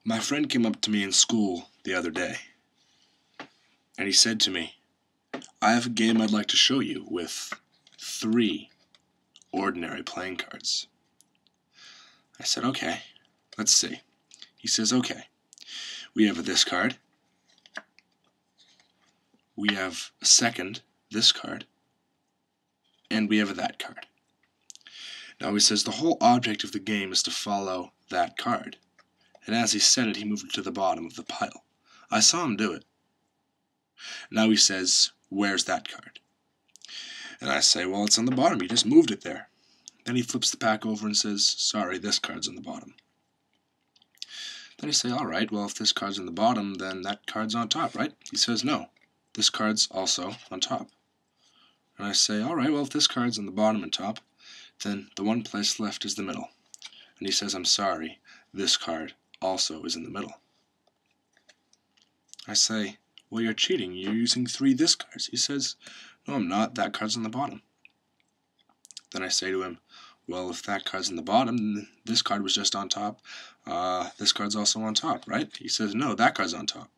My friend came up to me in school the other day, and he said to me, "I have a game I'd like to show you with 3 ordinary playing cards." I said, "Okay, let's see." He says, "Okay, we have this card, we have a second, this card, and we have that card." Now he says the whole object of the game is to follow that card. And as he said it, he moved it to the bottom of the pile. I saw him do it. Now he says, "Where's that card?" And I say, "Well, it's on the bottom. You just moved it there." Then he flips the pack over and says, "Sorry, this card's on the bottom." Then I say, "All right, well, if this card's on the bottom, then that card's on top, right?" He says, "No, this card's also on top." And I say, "All right, well, if this card's on the bottom and top, then the one place left is the middle." And he says, "I'm sorry, this card also is in the middle." I say, "Well, you're cheating. You're using 3 this cards." He says, "No, I'm not. That card's on the bottom." Then I say to him, "Well, if that card's on the bottom, then this card was just on top. This card's also on top, right?" He says, "No, that card's on top."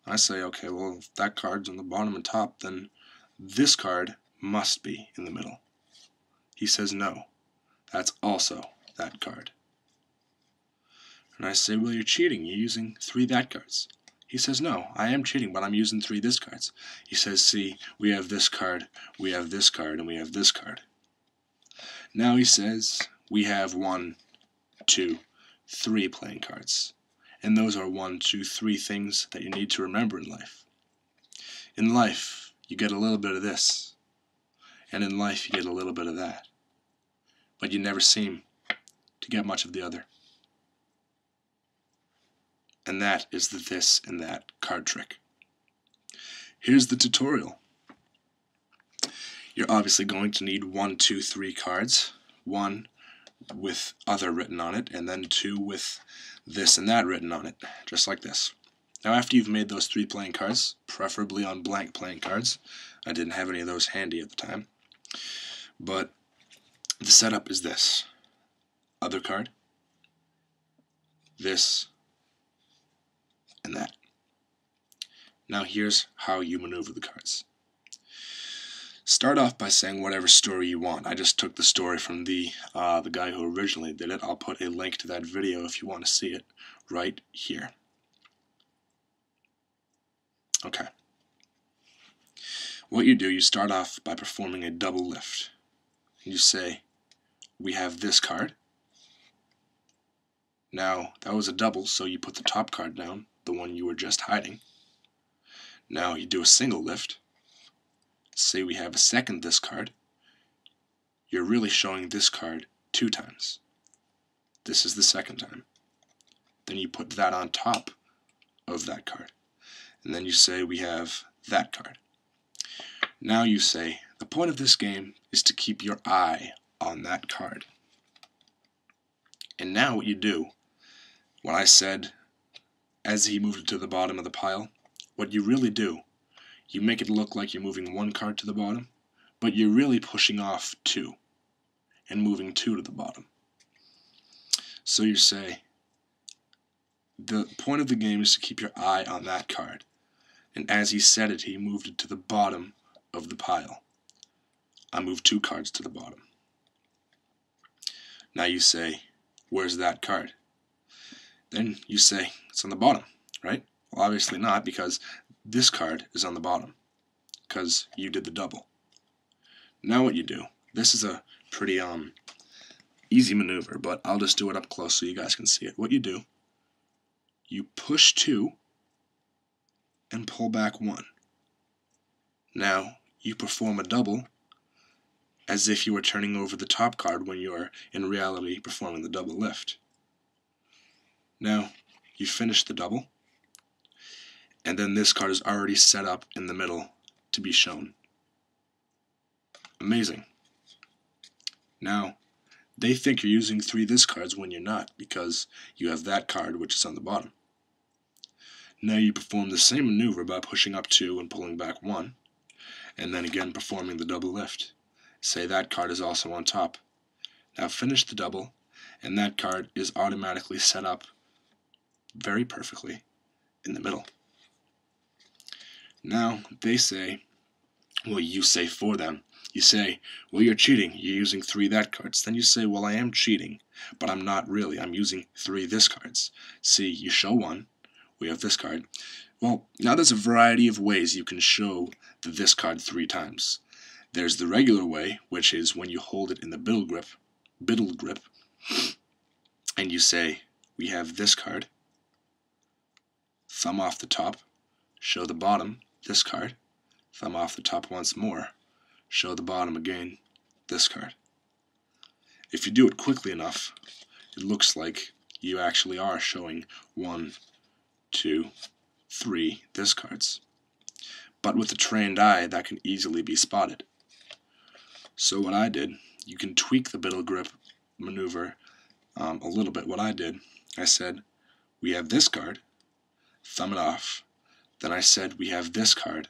I say, "Okay, well, if that card's on the bottom and top, then this card must be in the middle." He says, "No, that's also that card." And I say, "Well, you're cheating. You're using 3 that cards." He says, "No, I am cheating, but I'm using 3 this cards." He says, "See, we have this card, we have this card, and we have this card." Now he says, we have 1, 2, 3 playing cards. And those are 1, 2, 3 things that you need to remember in life. In life, you get a little bit of this. And in life, you get a little bit of that. But you never seem to get much of the other. And that is the this and that card trick. Here's the tutorial. You're obviously going to need 1, 2, 3 cards. 1 with other written on it, and then 2 with this and that written on it, just like this. Now after you've made those 3 playing cards, preferably on blank playing cards, I didn't have any of those handy at the time, but the setup is this. Other card, this, and that. Now here's how you maneuver the cards. Start off by saying whatever story you want. I just took the story from the guy who originally did it. I'll put a link to that video if you want to see it right here. Okay. What you do, you start off by performing a double lift. You say, we have this card. Now, that was a double, so you put the top card down, the one you were just hiding. Now you do a single lift. Say we have a second this card. You're really showing this card 2 times. This is the second time. Then you put that on top of that card. And then you say we have that card. Now you say the point of this game is to keep your eye on that card. And now what you do, when I said as he moved it to the bottom of the pile, what you really do, you make it look like you're moving 1 card to the bottom, but you're really pushing off 2 and moving 2 to the bottom. So you say, the point of the game is to keep your eye on that card. And as he said it, he moved it to the bottom of the pile. I moved 2 cards to the bottom. Now you say, where's that card? Then you say, it's on the bottom, right? Well, obviously not, because this card is on the bottom, because you did the double. Now what you do, this is a pretty easy maneuver, but I'll just do it up close so you guys can see it. What you do, you push 2 and pull back 1. Now you perform a double as if you were turning over the top card when you are in reality performing the double lift. Now you finish the double, and then this card is already set up in the middle to be shown. Amazing. Now, they think you're using 3 this cards when you're not, because you have that card which is on the bottom. Now you perform the same maneuver by pushing up 2 and pulling back 1, and then again performing the double lift. Say that card is also on top. Now finish the double, and that card is automatically set up very perfectly in the middle. Now, they say, well, you say for them, you say, well, you're cheating, you're using 3 that cards. Then you say, well, I am cheating, but I'm not really, I'm using 3 this cards. See, you show 1, we have this card. Well, now there's a variety of ways you can show the this card 3 times. There's the regular way, which is when you hold it in the biddle grip, and you say, we have this card, thumb off the top, show the bottom, this card, thumb off the top once more, show the bottom again, this card. If you do it quickly enough, it looks like you actually are showing 1, 2, 3 this cards. But with a trained eye, that can easily be spotted. So what I did, you can tweak the biddle grip maneuver a little bit. What I did, I said, we have this card, thumb it off. Then I said, we have this card.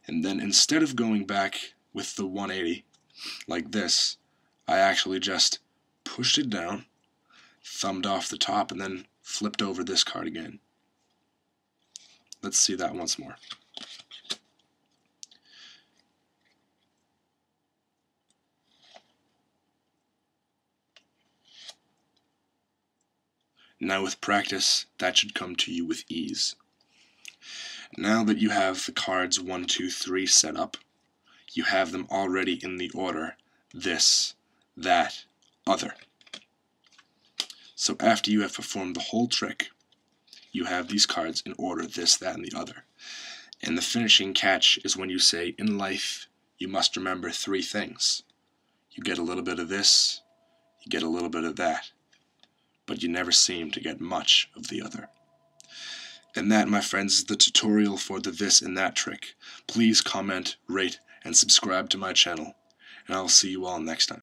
And then instead of going back with the 180 like this, I actually just pushed it down, thumbed off the top, and then flipped over this card again. Let's see that once more. Now with practice, that should come to you with ease. Now that you have the cards 1, 2, 3 set up, you have them already in the order this, that, other. So after you have performed the whole trick, you have these cards in order this, that, and the other. And the finishing catch is when you say, in life, you must remember 3 things. You get a little bit of this, you get a little bit of that, but you never seem to get much of the other. And that, my friends, is the tutorial for the this and that trick. Please comment, rate, and subscribe to my channel, and I'll see you all next time.